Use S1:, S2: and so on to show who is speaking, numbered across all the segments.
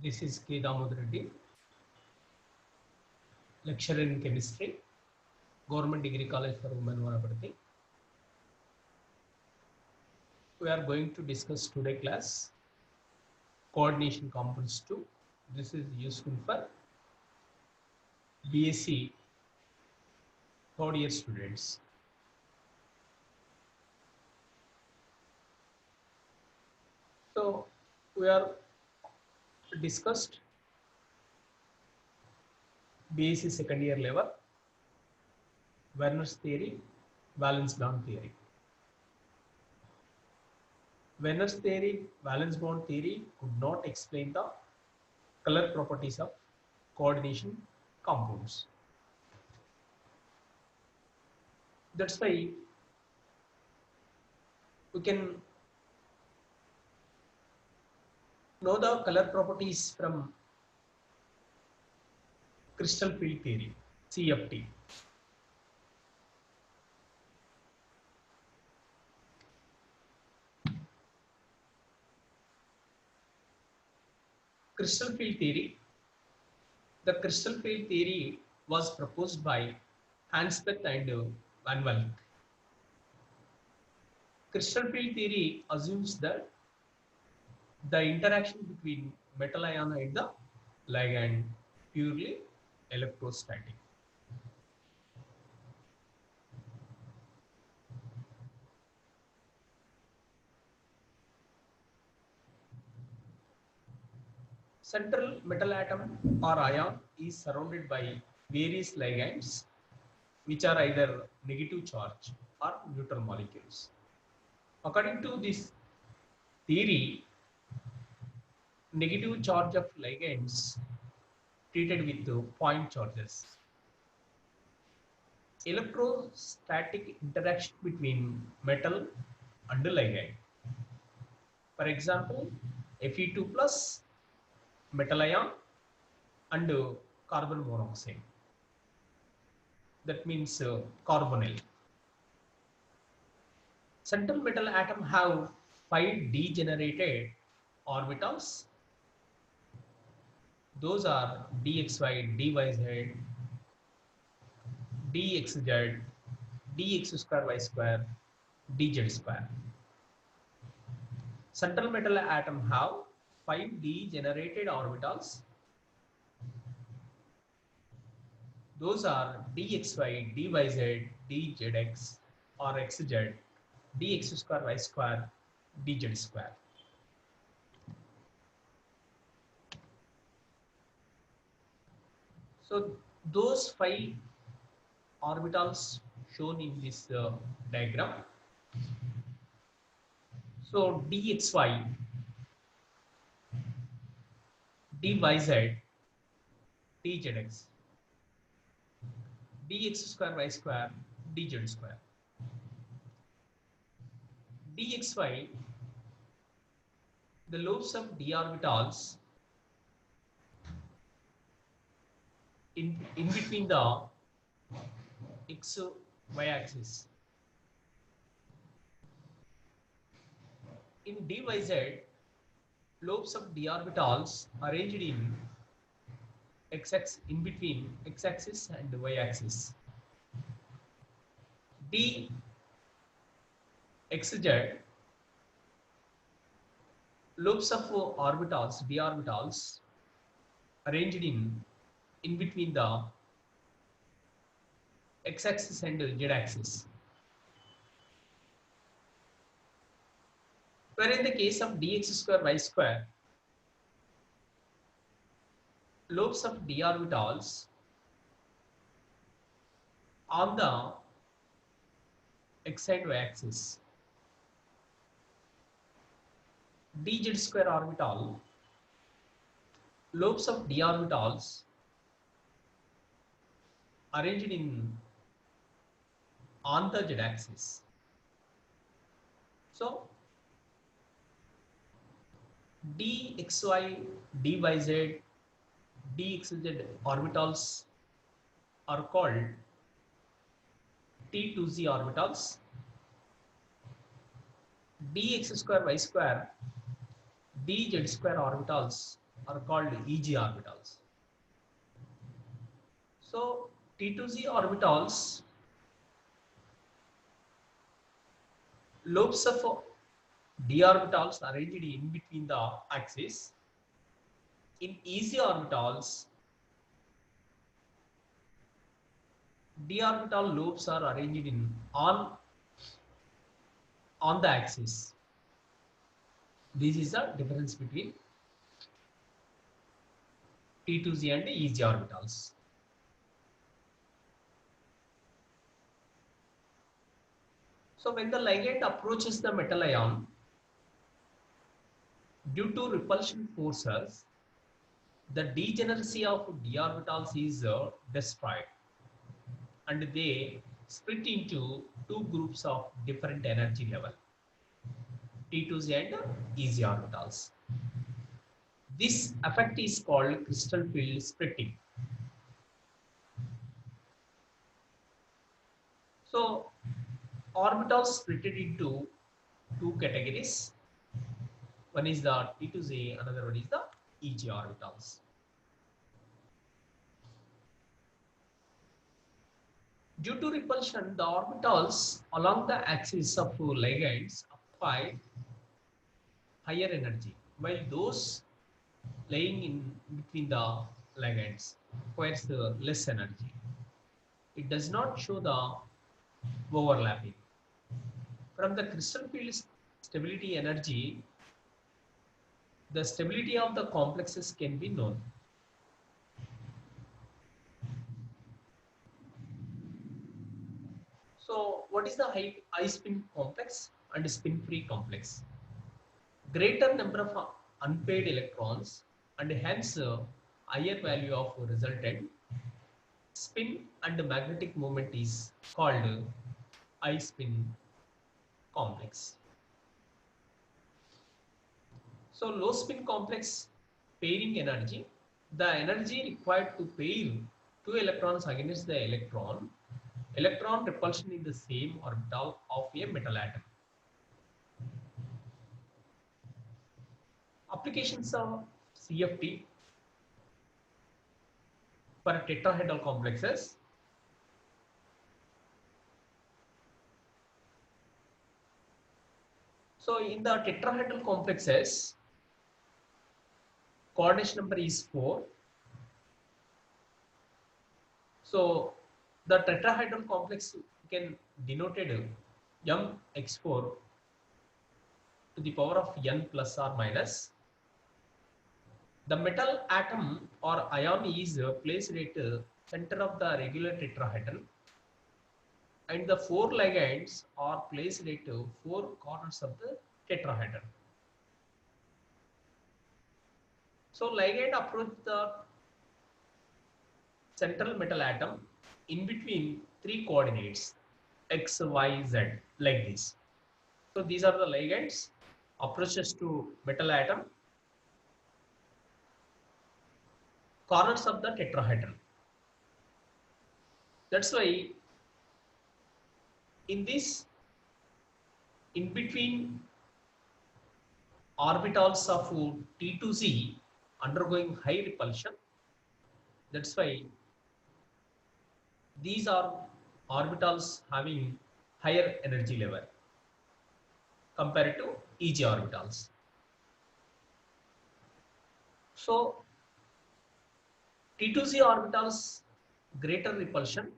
S1: This is K. Damodar Reddy, lecturer in chemistry, Government Degree College for Women, Vanaparthi. We are going to discuss today class coordination components 2. This is useful for BSc third year students. So we are discussed BSc second year level, Werner's theory, valence bond theory. Werner's theory, valence bond theory could not explain the color properties of coordination compounds. That's why we can know the color properties from crystal field theory, CFT. Crystal field theory. The crystal field theory was proposed by Hans Bethe and Van Wijk. Crystal field theory assumes that the interaction between metal ion and the ligand purely electrostatic. Central metal atom or ion is surrounded by various ligands which are either negative charge or neutral molecules. According to this theory, negative charge of ligands treated with point charges. Electrostatic interaction between metal and ligand. For example, Fe2 plus metal ion and carbon monoxide. That means carbonyl. Central metal atom have 5 degenerated orbitals. Those are dxy, dyz, dxz, dx square y square, dz square. Central metal atom have 5 degenerated orbitals. Those are dxy, dyz, dzx or xz, dx square y square, dz square. So those 5 orbitals shown in this diagram. So dxy, dyz, dzx, dx square y square, dz square. dxy, the lobes of d orbitals in between the x y axis. In dyz, lobes of d orbitals arranged in x-axis, in between x-axis and y-axis. dxz, lobes of orbitals, d orbitals arranged in between the x-axis and z-axis. Where in the case of dx square y square, lobes of d orbitals on the x and y axis. dz square orbital, lobes of d orbitals arranged in on the z axis. So dxy, dyz, dxz orbitals are called T2z orbitals. dx square y square, dz square orbitals are called EG orbitals. So T2Z orbitals, lobes of d orbitals arranged in between the axis. In EG orbitals, d orbital lobes are arranged in on the axis. This is the difference between T2Z and EG orbitals. So when the ligand approaches the metal ion, due to repulsion forces, the degeneracy of d orbitals is destroyed, and they split into two groups of different energy level, T2Z and EG orbitals. This effect is called crystal field splitting. So orbitals split into two categories. One is the T2Z, another one is the EG orbitals. Due to repulsion, the orbitals along the axis of ligands occupy higher energy, while those lying in between the ligands requires less energy. It does not show the overlapping. From the crystal field stability energy, the stability of the complexes can be known. So what is the high spin complex and spin free complex? Greater number of unpaired electrons and hence higher value of resultant spin and magnetic moment is called high spin complex. So low spin complex pairing energy, the energy required to pair two electrons against the electron repulsion in the same orbital of a metal atom. Applications of CFT for tetrahedral complexes. So in the tetrahedral complexes, coordination number is 4. So the tetrahedral complex can denoted mx4 to the power of n plus or minus. The metal atom or ion is placed at the center of the regular tetrahedron, and the four ligands are placed at four corners of the tetrahedron. So ligand approach the central metal atom in between three coordinates x, y, z, like this. So these are the ligands approaches to metal atom, corners of the tetrahedron. That's why in this, in between orbitals of T2Z undergoing high repulsion, that's why these are orbitals having higher energy level compared to EG orbitals. So T2Z orbitals greater repulsion,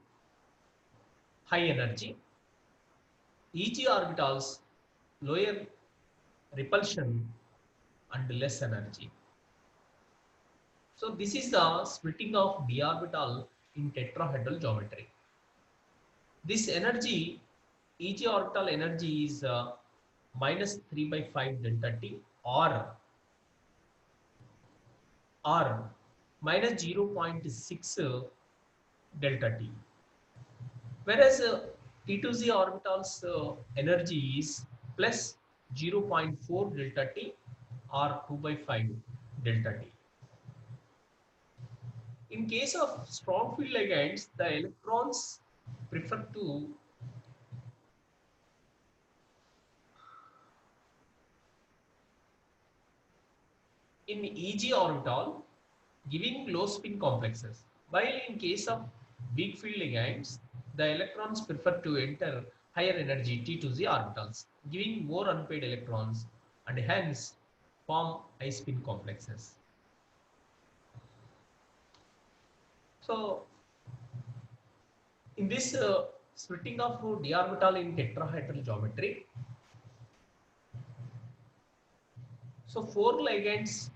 S1: high energy. EG orbitals lower repulsion and less energy. So this is the splitting of d orbital in tetrahedral geometry. This energy, EG orbital energy is minus 3 by 5 delta T or minus 0.6 delta T. Whereas T2Z orbital's energy is plus 0.4 delta T or 2 by 5 delta T. In case of strong field ligands, the electrons prefer to in Eg orbital giving low spin complexes. While in case of weak field ligands, the electrons prefer to enter higher energy T2Z orbitals, giving more unpaired electrons and hence form high spin complexes. So in this splitting of d orbital in tetrahedral geometry, so four ligands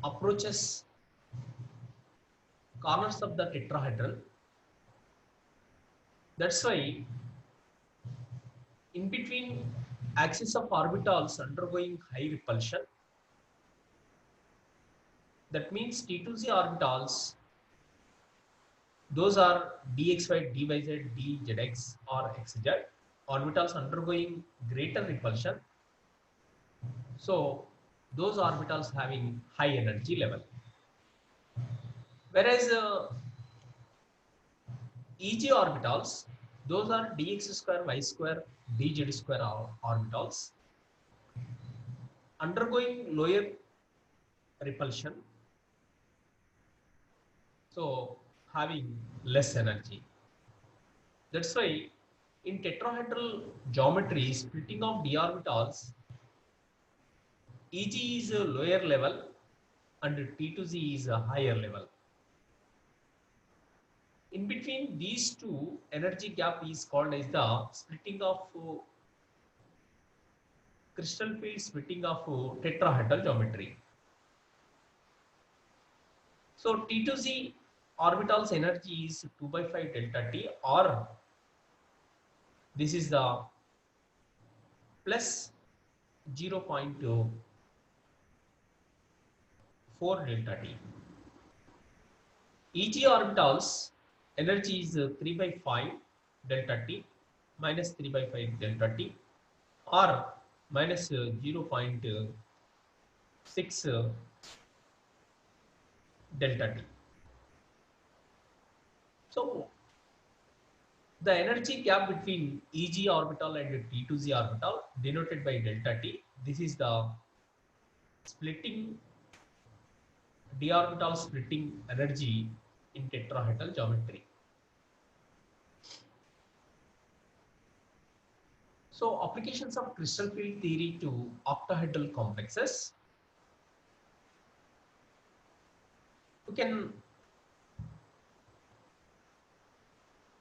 S1: approaches corners of the tetrahedral. That's why in between axis of orbitals undergoing high repulsion, that means T2Z orbitals, those are dxy, dyz, dzx or xz orbitals undergoing greater repulsion. So those orbitals having high energy level. Whereas Eg orbitals, those are dx square, y square, dz square orbitals undergoing lower repulsion, so having less energy. That's why in tetrahedral geometry, splitting of d orbitals, Eg is a lower level and T2Z is a higher level. In between these two, energy gap is called as the splitting of crystal field splitting of tetrahedral geometry. So T2Z orbital's energy is 2 by 5 delta T, or this is the plus 0.4 delta T. Eg orbitals energy is 3 by 5 delta T minus 3 by 5 delta T, or minus 0.6 delta T. So the energy gap between Eg orbital and T2Z orbital denoted by delta T, this is the splitting d orbital splitting energy in tetrahedral geometry. So applications of crystal field theory to octahedral complexes. We can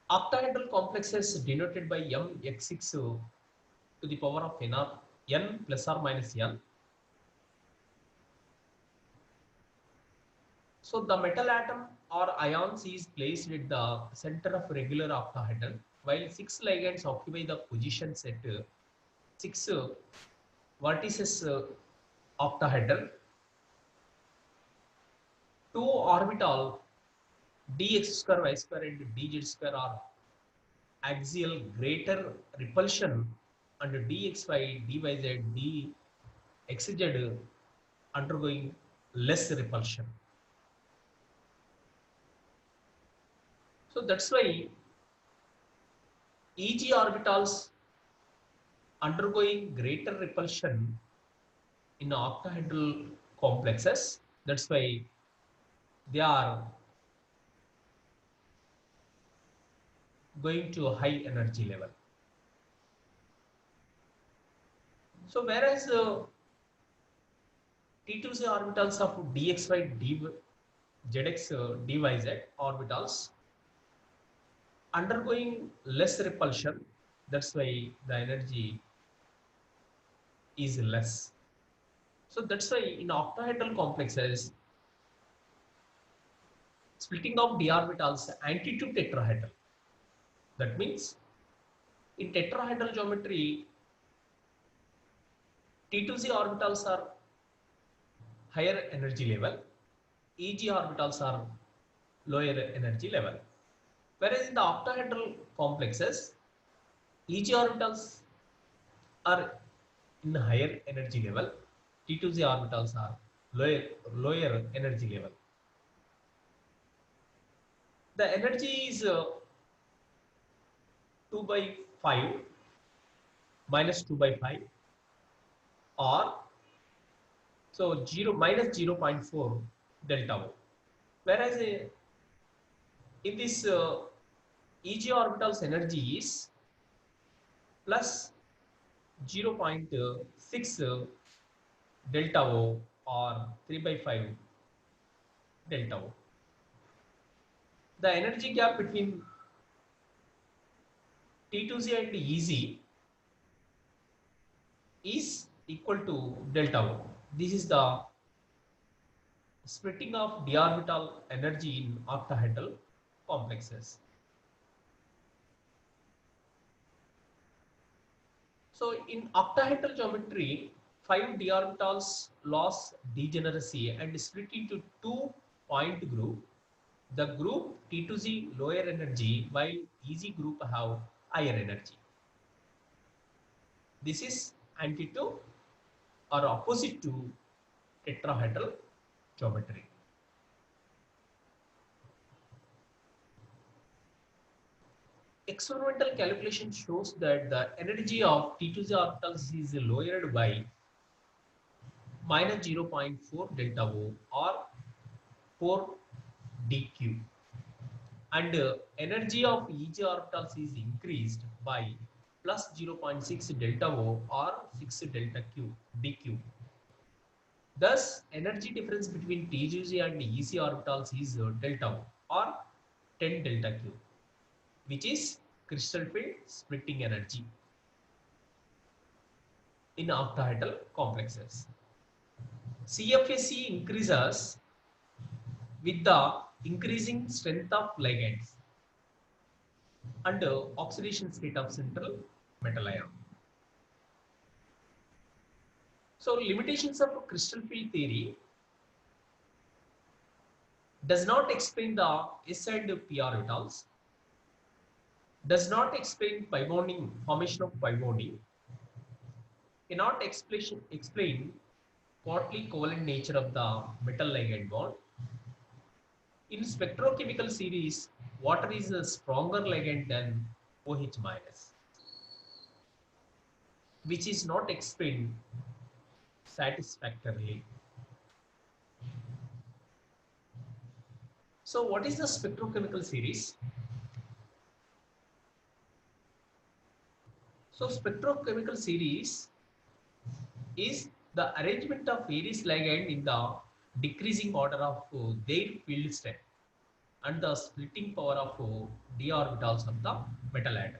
S1: octahedral complexes denoted by mx6 to the power of n plus or minus n. So the metal atom or ions is placed at the center of regular octahedron, while 6 ligands occupy the positions at 6 vertices octahedron. 2 orbital dx square, y square and dz square are axial greater repulsion and dxy, dyz, dxz undergoing less repulsion. So that's why Eg orbitals undergoing greater repulsion in octahedral complexes. That's why they are going to a high energy level. So whereas T2Z orbitals of dxy, zx, dyz orbitals undergoing less repulsion, that's why the energy is less. So that's why in octahedral complexes, splitting of d orbitals anti to tetrahedral. That means in tetrahedral geometry, T2Z orbitals are higher energy level, Eg orbitals are lower energy level. Whereas in the octahedral complexes, Eg orbitals are in higher energy level, T2Z orbitals are lower energy level. The energy is 2 by 5 minus 2 by 5 or So 0 delta O. Whereas in this EG orbital's energy is plus 0.6 delta O or 3 by 5 delta O. The energy gap between T2Z and EZ is equal to delta O. This is the splitting of d orbital energy in octahedral complexes. So in octahedral geometry, 5 d orbitals lost degeneracy and split into 2-point group. The group T2Z lower energy while EZ group have higher energy. This is antithesis or opposite to tetrahedral geometry. Experimental calculation shows that the energy of T2Z orbitals is lowered by minus 0.4 delta O or 4 dq, and energy of EG orbitals is increased by plus 0.6 delta O or 6 delta Q dq. Thus, energy difference between T2Z and EC orbitals is delta O or 10 delta Q, which is crystal field splitting energy in octahedral complexes. CFAC increases with the increasing strength of ligands and oxidation state of central metal ion. So limitations of crystal field theory does not explain the s and p orbitals, does not explain pi bonding, formation of pi bonding, cannot explain partly covalent nature of the metal ligand bond. In spectrochemical series, water is a stronger ligand than OH minus, which is not explained satisfactorily. So what is the spectrochemical series? So spectrochemical series is the arrangement of various ligand in the decreasing order of their field strength and the splitting power of d orbitals of the metal atom.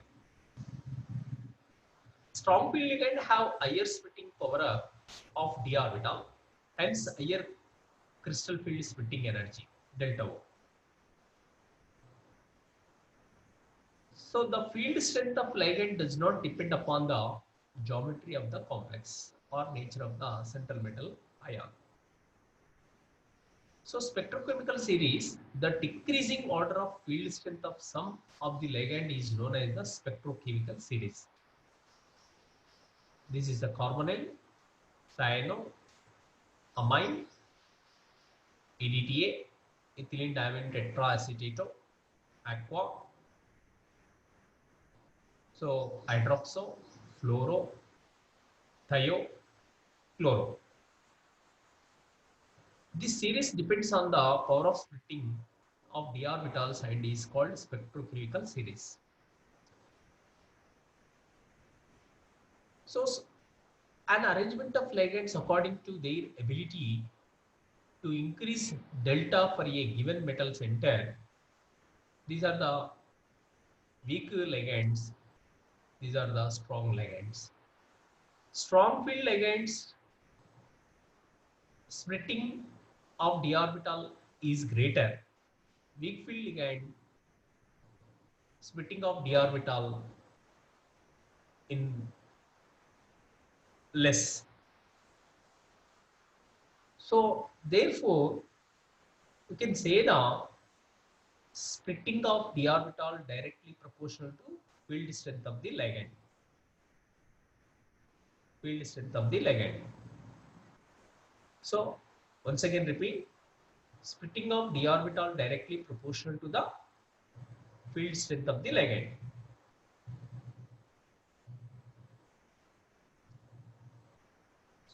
S1: Strong field ligand have higher splitting power of d orbital, hence higher crystal field splitting energy delta O. So the field strength of ligand does not depend upon the geometry of the complex or nature of the central metal ion. So spectrochemical series, the decreasing order of field strength of some of the ligand is known as the spectrochemical series. This is the carbonyl, cyano, amine, EDTA, ethylene diamine tetraacetate, aqua, so hydroxo, fluoro, thio, chloro. This series depends on the power of splitting of d orbitals and is called spectrochemical series. So an arrangement of ligands according to their ability to increase delta for a given metal center. These are the weak ligands. These are the strong ligands. Strong field ligands splitting of d orbital is greater. Weak field ligand splitting of d orbital in less. So therefore, you can say the splitting of d orbital directly proportional to field strength of the ligand. Field strength of the ligand. So once again repeat, splitting of d orbital directly proportional to the field strength of the ligand.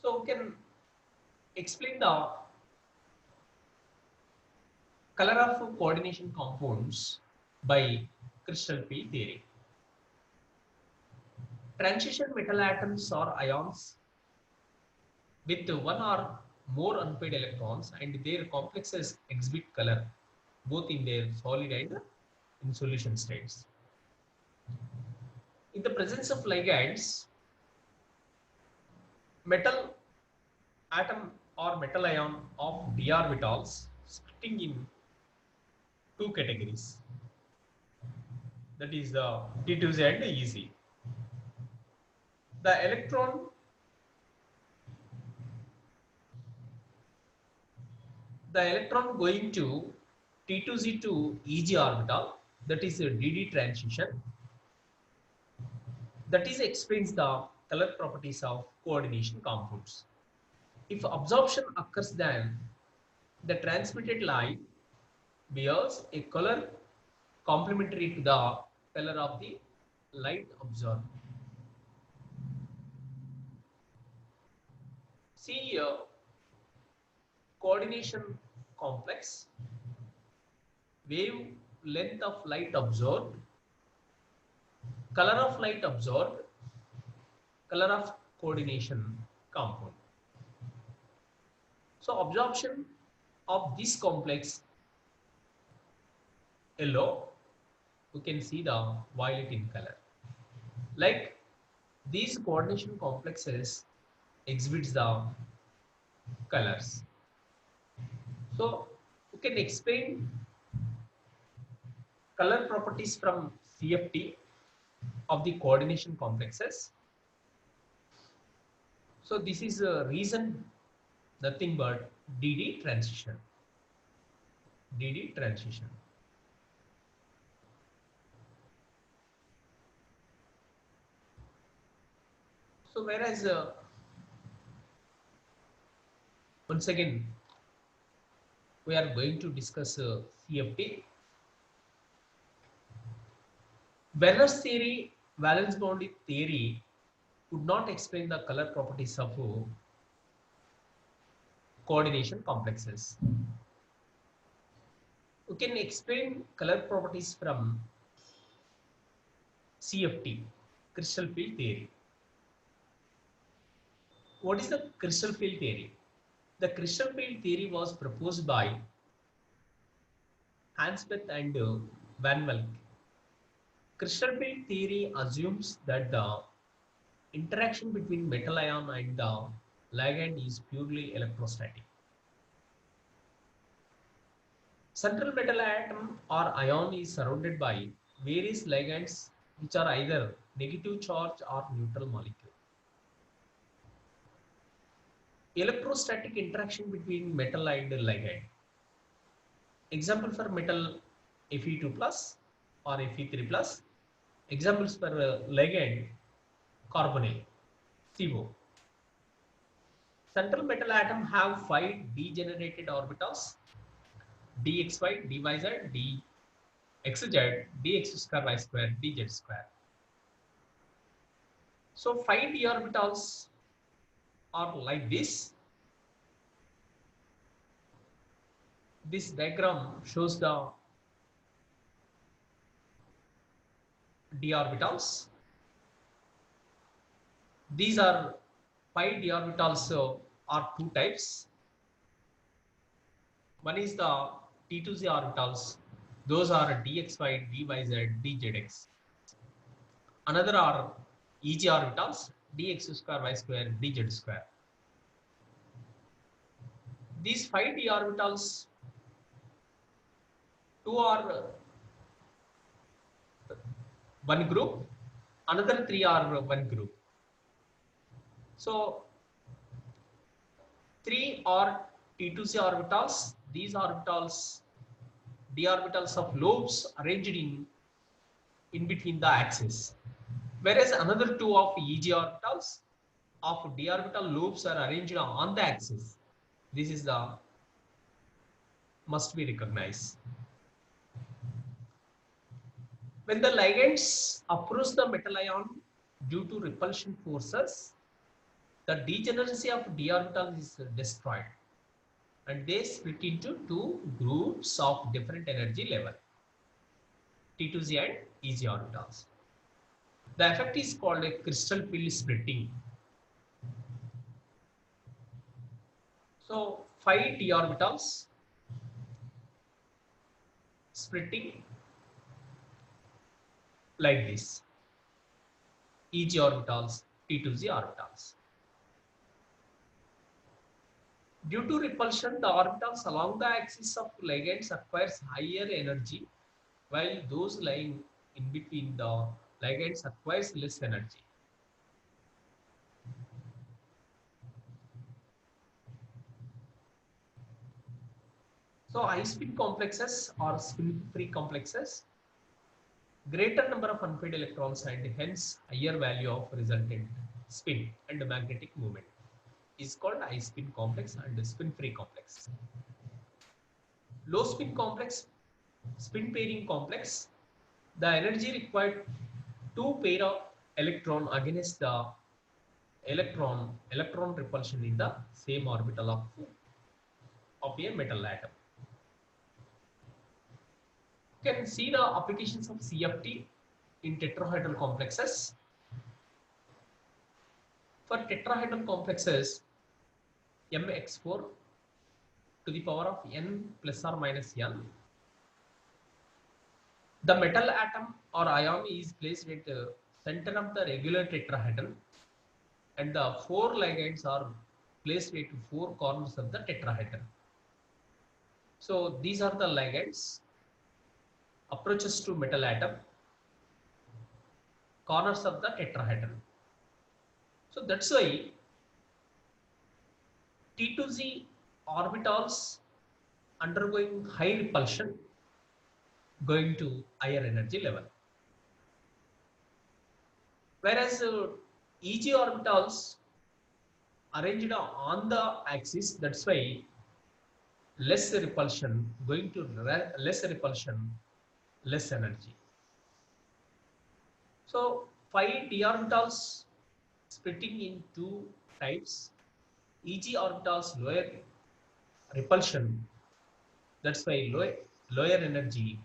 S1: So we can explain the color of coordination compounds by crystal field theory. Transition metal atoms or ions with one or more unpaired electrons and their complexes exhibit color both in their solid and in solution states. In the presence of ligands, metal atom or metal ion of d orbitals splitting in two categories, that is the T2Z and EZ. The electron going to T2Z to EG orbital, that is a DD transition, that is explains the color properties of coordination compounds. If absorption occurs, then the transmitted light bears a color complementary to the color of the light absorbed. See here, coordination complex, wavelength of light absorbed, color of light absorbed, color of coordination compound. So absorption of this complex yellow, you can see the violet in color. Like these coordination complexes exhibits the colors. So you can explain color properties from CFT of the coordination complexes. So this is a reason, nothing but DD transition. DD transition. So whereas once again we are going to discuss CFT. Werner's theory, valence bond theory, could not explain the color properties of coordination complexes. We can explain color properties from CFT, crystal field theory. What is the crystal field theory? The crystal field theory was proposed by Hans Bethe and Van Vleck. Crystal field theory assumes that the interaction between metal ion and the ligand is purely electrostatic. Central metal atom or ion is surrounded by various ligands which are either negative charge or neutral molecule. Electrostatic interaction between metal and ligand. Example for metal Fe2 plus or Fe3 plus. Examples for ligand carbonyl, CO. Central metal atom have 5 degenerated orbitals, dxy, dyz, dxz, dx square y square, dz square. So 5 d orbitals are like this. This diagram shows the d orbitals. These are 5 d orbitals are two types. One is the T2Z orbitals. Those are dxy, dyz, dzx. Another are EG orbitals, dx square y square, dz square. These 5 d orbitals, two are one group, another 3 are one group. So 3 are T2C orbitals. These orbitals, d orbitals of lobes arranged in between the axis. Whereas another 2 of EG orbitals of d orbital lobes are arranged on the axis. This is the must be recognized. When the ligands approach the metal ion due to repulsion forces, the degeneracy of d orbital is destroyed, and they split into two groups of different energy level, T2z and EZ orbitals. The effect is called a crystal field splitting. So 5 d orbitals splitting like this, EG orbitals, T2z orbitals. Due to repulsion, the orbitals along the axis of ligands acquires higher energy, while those lying in between the ligands acquires less energy. So high spin complexes or spin free complexes, greater number of unpaired electrons and hence higher value of resultant spin and magnetic moment is called high spin complex and spin free complex. Low spin complex, spin pairing complex, the energy required to pair of electron against the electron repulsion in the same orbital of a metal atom. You can see the applications of CFT in tetrahedral complexes. For tetrahedral complexes, mx4 to the power of n plus or minus n, the metal atom or ion is placed at the center of the regular tetrahedron, and the 4 ligands are placed at 4 corners of the tetrahedron. So these are the ligands, approaches to metal atom, corners of the tetrahedron. So that's why T2z orbitals undergoing high repulsion going to higher energy level. Whereas EG orbitals arranged on the axis, that's why less repulsion, going to less repulsion, less energy. So 5 d orbitals splitting in two types. EG orbitals lower repulsion, that's why lower energy.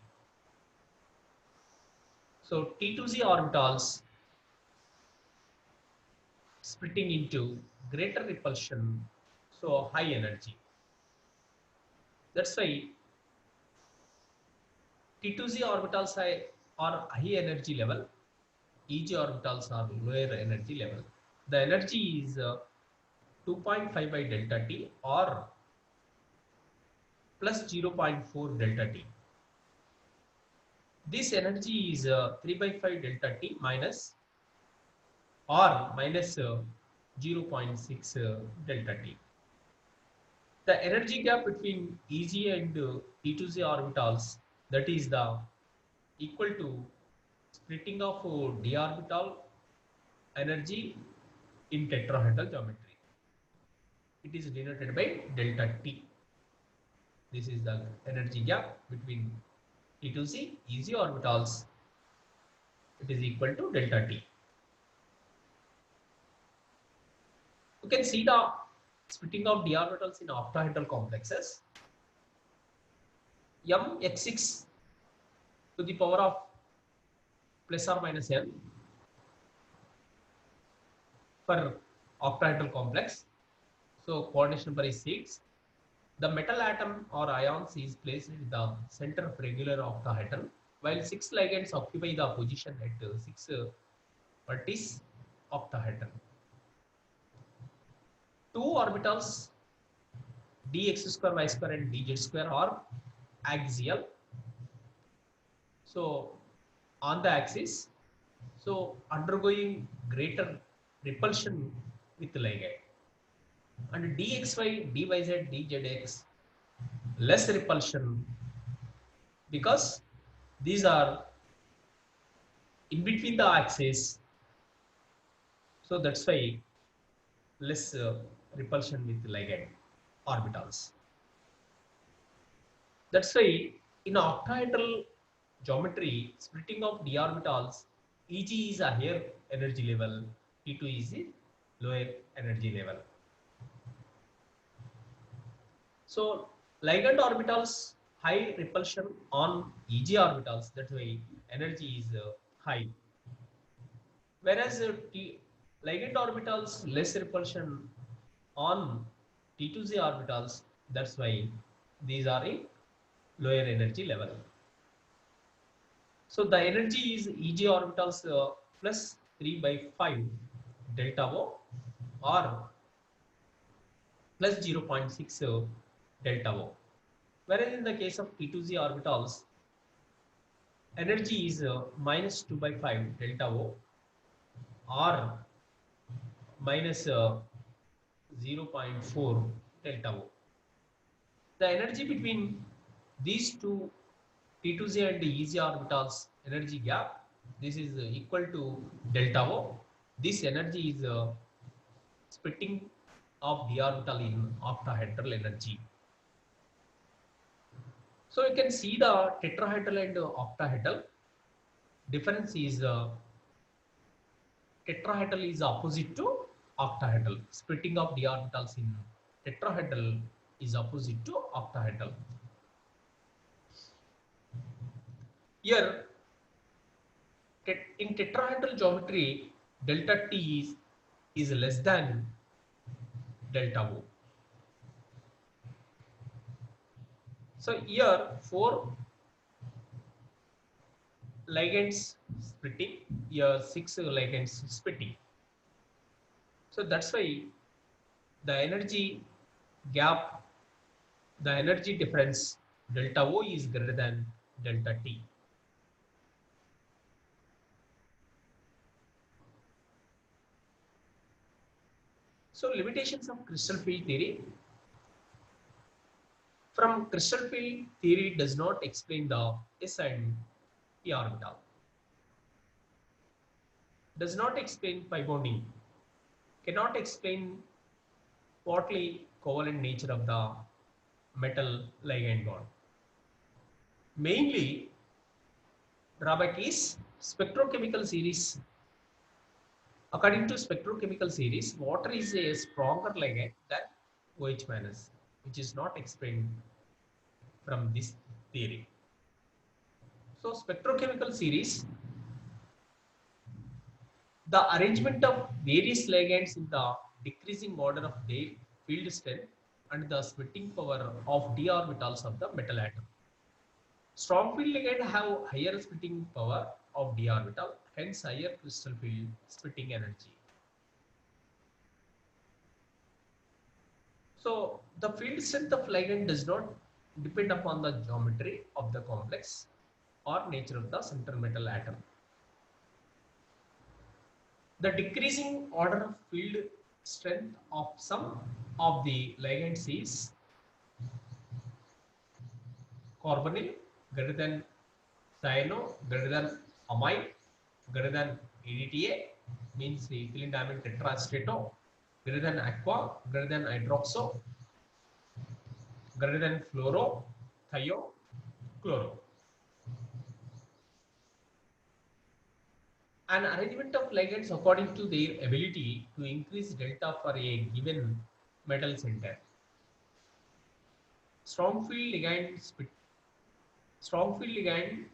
S1: So T2z orbitals splitting into greater repulsion, so high energy. That's why T2z orbitals are high energy level, EG orbitals are lower energy level. The energy is 2.5 by delta T or plus 0.4 delta T. This energy is 3 by 5 delta T minus or minus 0.6 delta T. The energy gap between EG and T2z orbitals, that is the equal to splitting of d orbital energy in tetrahedral geometry. It is denoted by delta T. This is the energy gap between T2z EG orbitals. It is equal to delta T. You can see the splitting of d orbitals in octahedral complexes. mx6 to the power of plus or minus n for octahedral complex. So coordination number is 6. The metal atom or ions is placed in the center of regular octahedron, while 6 ligands occupy the position at 6 vertices octahedron. 2 orbitals dx square y square and dz square are axial, so on the axis, so undergoing greater repulsion with the ligand, and dxy, dyz, dzx less repulsion because these are in between the axis, so that's why less repulsion with the ligand orbitals. That's why in octahedral geometry, splitting of d orbitals, EG is a higher energy level, T2 is a lower energy level. So ligand orbitals high repulsion on Eg orbitals, that's why energy is high. Whereas ligand orbitals less repulsion on T2Z orbitals, that's why these are in lower energy level. So the energy is Eg orbitals plus 3 by 5 delta O or plus 0.6 delta O. Whereas in the case of T2Z orbitals, energy is minus 2 by 5 delta O or minus 0.4 delta O. The energy between these two T2Z and EZ orbitals energy gap, this is equal to delta O. This energy is splitting of d orbital in octahedral energy. So you can see the tetrahedral and octahedral. Difference is tetrahedral is opposite to octahedral. Splitting of d orbitals in tetrahedral is opposite to octahedral. Here, in tetrahedral geometry, delta T is less than delta O. So here, 4 ligands splitting, here 6 ligands splitting. So that's why the energy gap, the energy difference delta O is greater than delta T. So limitations of crystal field theory. From crystal field theory does not explain the s and p orbital. Does not explain pi bonding. Cannot explain partly covalent nature of the metal ligand bond. Mainly, drawback is spectrochemical series. According to spectrochemical series, water is a stronger ligand than OH-, which is not explained from this theory. So spectrochemical series, the arrangement of various ligands in the decreasing order of their field strength and the splitting power of d orbitals of the metal atom. Strong field ligand have higher splitting power of d orbital, hence higher crystal field splitting energy. So the field strength of ligand does not depend upon the geometry of the complex or nature of the central metal atom. The decreasing order of field strength of some of the ligands is carbonyl greater than cyano greater than amide greater than EDTA, means the ethylene diamine tetraacetato, greater than aqua greater than hydroxo, greater than fluoro, thio, chloro. An arrangement of ligands according to their ability to increase delta for a given metal center. Strong field ligand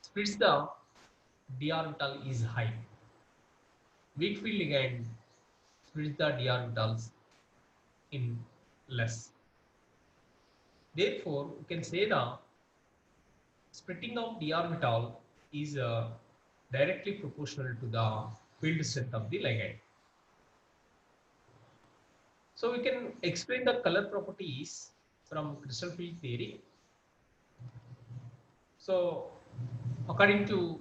S1: splits the d orbital is high. Weak field ligand splits the d orbitals in less. Therefore, we can say the splitting of d orbital is directly proportional to the field strength of the ligand. So we can explain the color properties from crystal field theory. So according to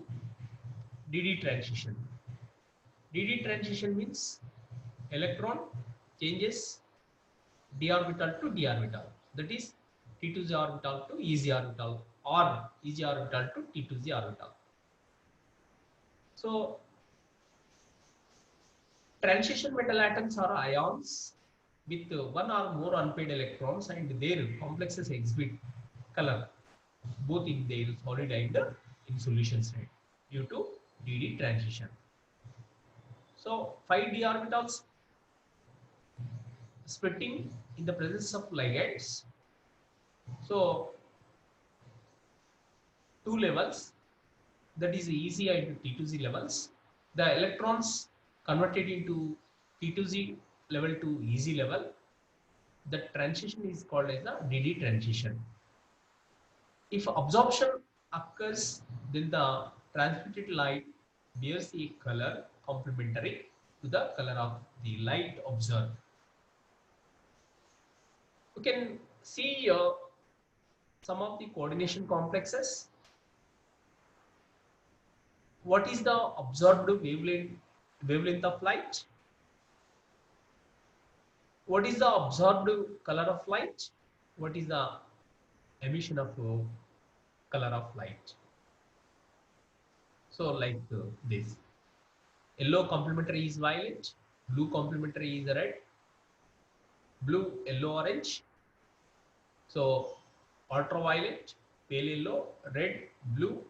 S1: DD transition means electron changes d orbital to d orbital, that is T2z orbital to EZ orbital or EZ orbital to T2z orbital. So transition metal atoms are ions with one or more unpaired electrons and their complexes exhibit color both in their solid and in solution state due to DD transition. So 5d orbitals splitting in the presence of ligands. So two levels, that is EZ into T2Z levels. The electrons converted into T2Z level to EZ level. The transition is called as the DD transition. If absorption occurs, then the transmitted light bears a color complementary to the color of the light observed. You can see some of the coordination complexes. What is the observed wavelength of light? What is the observed color of light? What is the emission of color of light? So like this. Yellow complementary is violet, blue complementary is red, blue, yellow, orange. So ultraviolet, pale yellow, red, blue,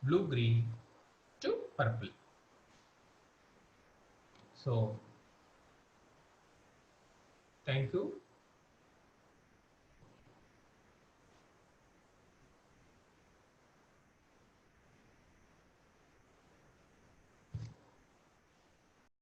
S1: blue, green to purple. So thank you.